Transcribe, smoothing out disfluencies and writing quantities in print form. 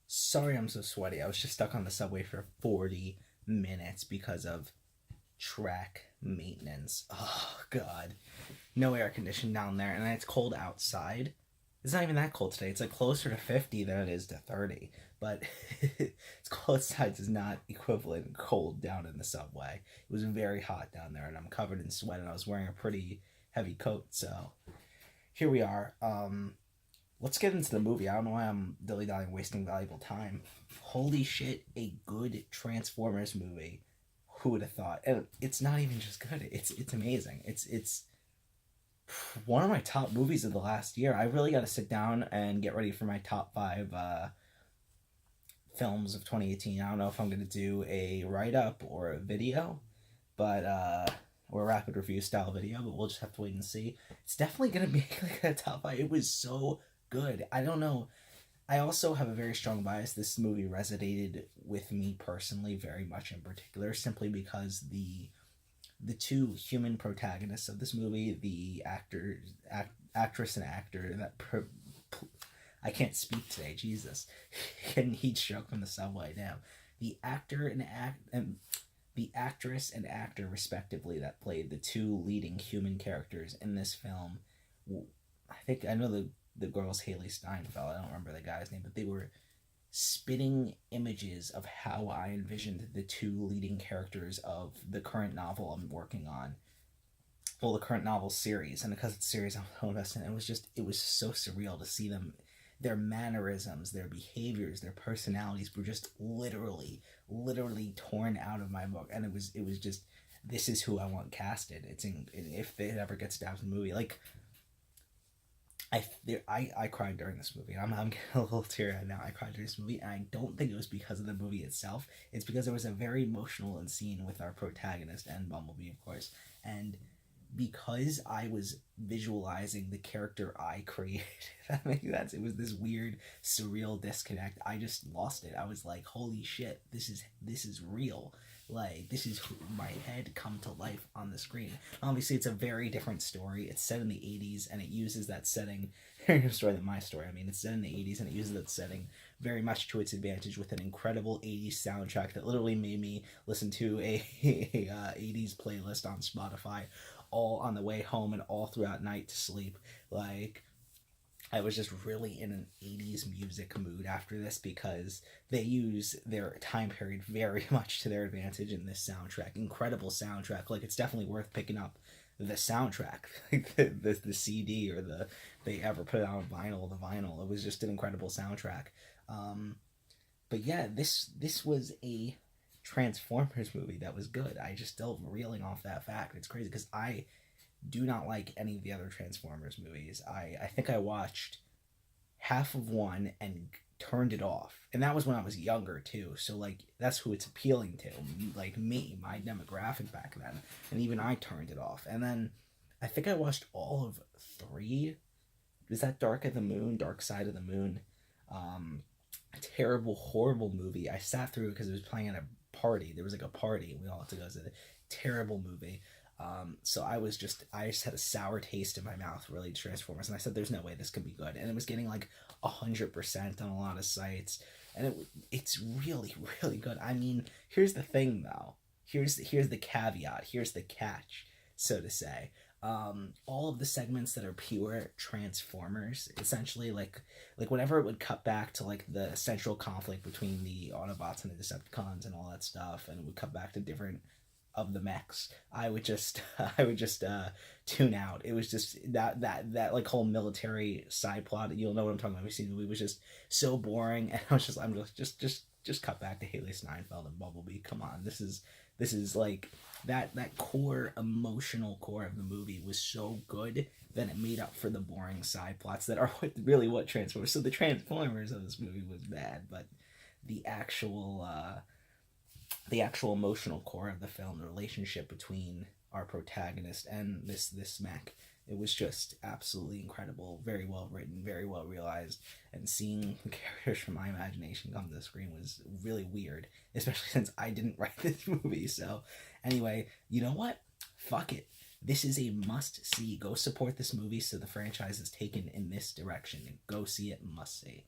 Sorry I'm so sweaty. I was just stuck on the subway for 40 minutes because of track maintenance. Oh, God. No air conditioning down there, and it's cold outside. It's not even that cold today. It's like closer to 50 than it is to 30. But it's cold outside is not equivalent cold down in the subway. It was very hot down there, and I'm covered in sweat, and I was wearing a pretty heavy coat. So here we are. Let's get into the movie. I don't know why I'm dilly-dallying, wasting valuable time. Holy shit, a good Transformers movie. Who would have thought? And it's not even just good. It's amazing. It's one of my top movies of the last year. I really got to sit down and get ready for my top five films of 2018. I don't know if I'm gonna do a write up or a video, but or a rapid review style video. But we'll just have to wait and see. It's definitely gonna be like a top five. It was so good. I don't know. I also have a very strong bias. This movie resonated with me personally very much in particular, simply because the two human protagonists of this movie, the actress and actor I can't speak today, Jesus, getting heat stroke from the subway now. The actor and the actress and actor respectively that played the two leading human characters in this film. I know the girl's Haley Steinfeld. I don't remember the guy's name, but they were spitting images of how I envisioned the two leading characters of the current novel I'm working on. Well, the current novel series, and because it's a series I'm invested in, it was so surreal to see them, their mannerisms, their behaviors, their personalities were just literally torn out of my book, and it was just, this is who I want casted. If it ever gets down to the movie, like I cried during this movie. I'm getting a little teary eyed now. I cried during this movie, and I don't think it was because of the movie itself. It's because there was a very emotional scene with our protagonist and Bumblebee, of course, and because I was visualizing the character I created. That makes sense. It was this weird, surreal disconnect. I just lost it. I was like, "Holy shit! This is real. Like, this is my head come to life on the screen." Obviously, it's a very different story. It's set in the '80s, and it uses that setting. Very different story than my story. I mean, it's set in the '80s, and it uses that setting very much to its advantage with an incredible '80s soundtrack that literally made me listen to a '80s playlist on Spotify all on the way home and all throughout night to sleep. Like, I was just really in an '80s music mood after this because they use their time period very much to their advantage in this soundtrack. Incredible soundtrack. Like, it's definitely worth picking up the soundtrack, like the CD or they ever put it on vinyl. The vinyl. It was just an incredible soundtrack. But yeah, this was a Transformers movie that was good. I just still reeling off that fact. It's crazy because I do not like any of the other Transformers movies. I think I watched half of one and turned it off. And that was when I was younger too. So like that's who it's appealing to. Like me, my demographic back then. And even I turned it off. And then I think I watched all of three. Was that Dark Side of the Moon? A terrible, horrible movie. I sat through it because it was playing at a party. There was like a party, and we all had to go to the terrible movie. So I just had a sour taste in my mouth related to Transformers, and I said, "There's no way this could be good." And it was getting like 100% on a lot of sites, and it's really really good. I mean, here's the thing though. Here's the caveat. Here's the catch, so to say. All of the segments that are pure Transformers, essentially, like whenever it would cut back to like the central conflict between the Autobots and the Decepticons and all that stuff, and it would cut back to different of the mechs, I would just I would just tune out. It was just that like whole military side plot. You'll know what I'm talking about. We've seen the movie, was just so boring, and I'm just cut back to Haley Steinfeld and Bumblebee. Come on, this is like that core emotional core of the movie was so good that it made up for the boring side plots that are what Transformers. So the Transformers of this movie was bad, but the actual the actual emotional core of the film, the relationship between our protagonist and this mech, it was just absolutely incredible. Very well written, very well realized, and seeing the characters from my imagination come to the screen was really weird, especially since I didn't write this movie. So anyway, you know what? Fuck it. This is a must see. Go support this movie so the franchise is taken in this direction. Go see it, must see.